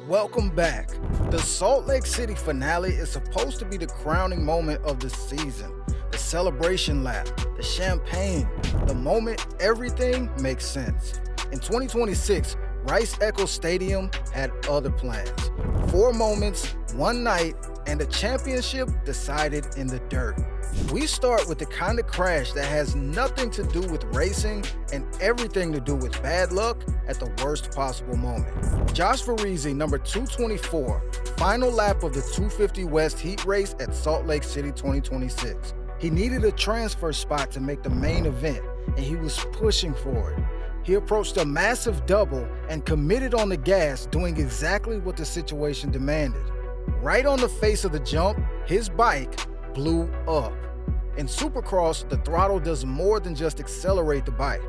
Welcome back. The Salt Lake City finale is supposed to be the crowning moment of the season. The celebration lap, the champagne, the moment everything makes sense. In 2026, Rice Eccles Stadium had other plans. 4 moments, 1 night, and a championship decided in the dirt. We start with the kind of crash that has nothing to do with racing and everything to do with bad luck at the worst possible moment. Josh Varese, number 224, final lap of the 250 West heat race at Salt Lake City 2026. He needed a transfer spot to make the main event, and he was pushing for it. He approached a massive double and committed on the gas, doing exactly what the situation demanded. Right on the face of the jump, his bike blew up. In supercross, the throttle does more than just accelerate the bike.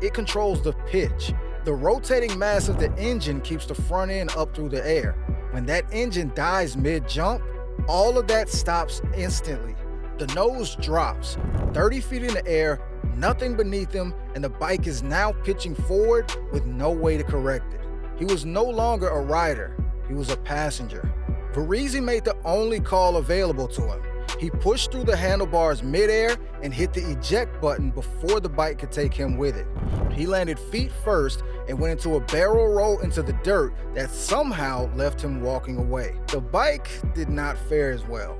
It controls the pitch. The rotating mass of the engine keeps the front end up through the air. When that engine dies mid-jump, all of that stops instantly. The nose drops, 30 feet in the air, nothing beneath him, and the bike is now pitching forward with no way to correct it. He was no longer a rider, he was a passenger. Varese made the only call available to him. He pushed through the handlebars midair and hit the eject button before the bike could take him with it. He landed feet first and went into a barrel roll into the dirt that somehow left him walking away. The bike did not fare as well.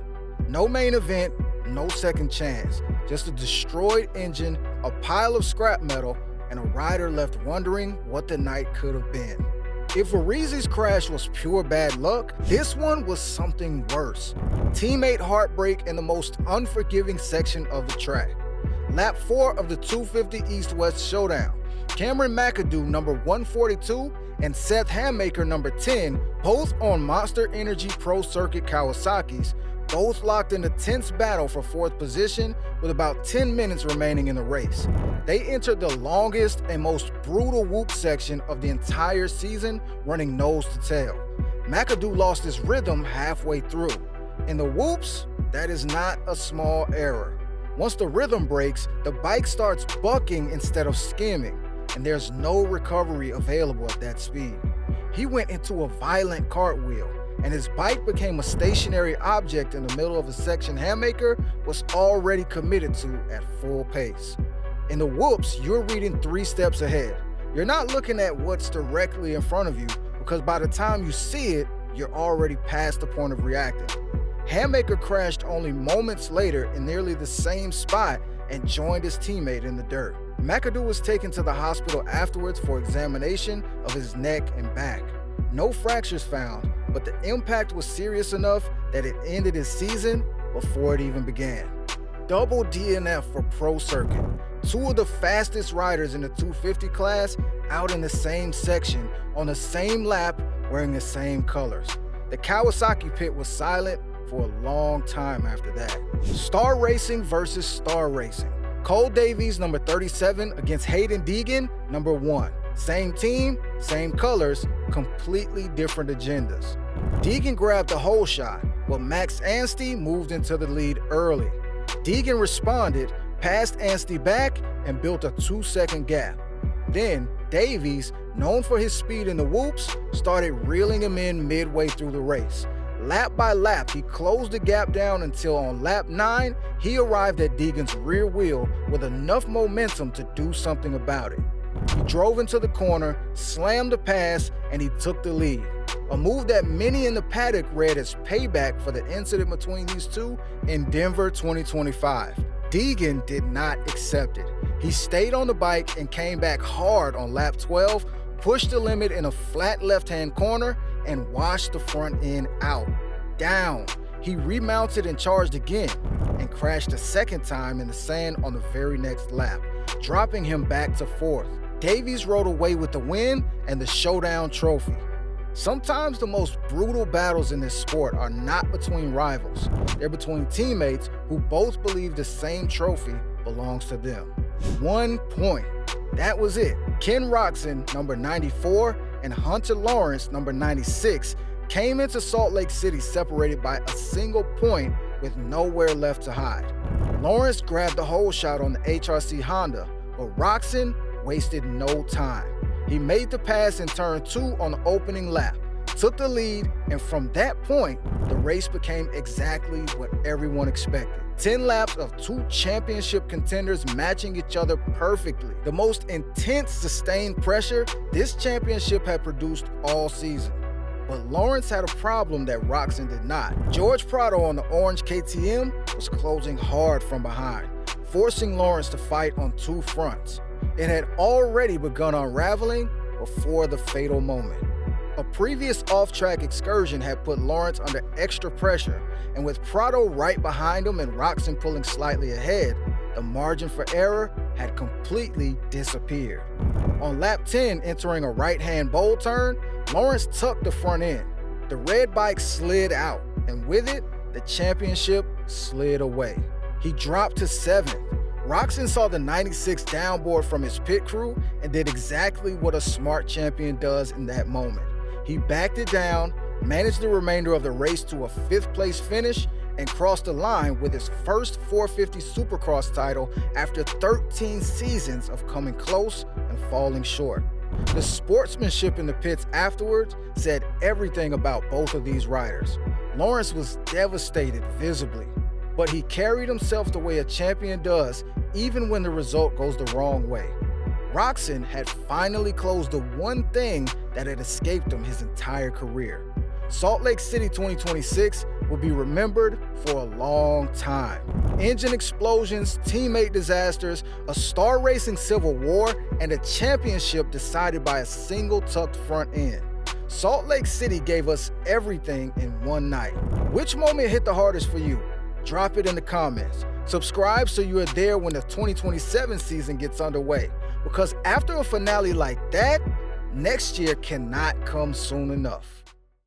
No main event, no second chance, just a destroyed engine, a pile of scrap metal, and a rider left wondering what the night could have been. If Varese's crash was pure bad luck, this one was something worse. Teammate heartbreak in the most unforgiving section of the track. Lap 4 of the 250 East-West Showdown. Cameron McAdoo, number 142, and Seth Hammaker, number 10, both on Monster Energy Pro Circuit Kawasaki's, both locked in a tense battle for 4th position with about 10 minutes remaining in the race. They entered the longest and most brutal whoop section of the entire season, running nose to tail. McAdoo lost his rhythm halfway through. In the whoops, that is not a small error. Once the rhythm breaks, the bike starts bucking instead of skimming, and there's no recovery available at that speed. He went into a violent cartwheel, and his bike became a stationary object in the middle of a section Hammaker was already committed to at full pace. In the whoops, you're reading 3 steps ahead. You're not looking at what's directly in front of you, because by the time you see it, you're already past the point of reacting. Hammaker crashed only moments later in nearly the same spot and joined his teammate in the dirt. McAdoo was taken to the hospital afterwards for examination of his neck and back. No fractures found, but the impact was serious enough that it ended his season before it even began. Double DNF for Pro Circuit. 2 of the fastest riders in the 250 class out in the same section on the same lap wearing the same colors. The Kawasaki pit was silent for a long time after that. Star Racing versus Star Racing. Cole Davies, number 37, against Hayden Deegan, number 1. Same team, same colors, completely different agendas. Deegan grabbed the whole shot, but Max Anstey moved into the lead early. Deegan responded, passed Anstey back, and built a 2-second gap. Then, Davies, known for his speed in the whoops, started reeling him in midway through the race. Lap by lap, he closed the gap down until on lap 9, he arrived at Deegan's rear wheel with enough momentum to do something about it. He drove into the corner, slammed the pass, and he took the lead. A move that many in the paddock read as payback for the incident between these two in Denver 2025. Deegan did not accept it. He stayed on the bike and came back hard on lap 12, pushed the limit in a flat left-hand corner, and washed the front end out. Down. He remounted and charged again, and crashed a second time in the sand on the very next lap, dropping him back to 4th. Davies rode away with the win and the showdown trophy. Sometimes the most brutal battles in this sport are not between rivals. They're between teammates who both believe the same trophy belongs to them. 1 point. That was it. Ken Roczen, number 94, and Hunter Lawrence, number 96, came into Salt Lake City separated by a single point with nowhere left to hide. Lawrence grabbed the whole shot on the HRC Honda, but Roczen wasted no time. He made the pass in turn 2 on the opening lap. took the lead, and from that point, the race became exactly what everyone expected. 10 laps of two championship contenders matching each other perfectly. The most intense sustained pressure this championship had produced all season. But Lawrence had a problem that Roczen did not. George Prado on the orange KTM was closing hard from behind, forcing Lawrence to fight on two fronts. It had already begun unraveling before the fatal moment. A previous off-track excursion had put Lawrence under extra pressure, and with Prado right behind him and Roczen pulling slightly ahead, the margin for error had completely disappeared. On lap 10, entering a right-hand bowl turn, Lawrence tucked the front end. The red bike slid out, and with it, the championship slid away. He dropped to 7th. Roczen saw the 96 downboard from his pit crew and did exactly what a smart champion does in that moment. He backed it down, managed the remainder of the race to a 5th place finish, and crossed the line with his first 450 supercross title after 13 seasons of coming close and falling short. The sportsmanship in the pits afterwards said everything about both of these riders. Lawrence was devastated visibly, but he carried himself the way a champion does even when the result goes the wrong way. Roczen had finally closed the one thing that had escaped him his entire career. Salt Lake City 2026 will be remembered for a long time. Engine explosions, teammate disasters, a star racing civil war, and a championship decided by a single tucked front end. Salt Lake City gave us everything in one night. Which moment hit the hardest for you? Drop it in the comments. Subscribe so you are there when the 2027 season gets underway. Because after a finale like that, next year cannot come soon enough.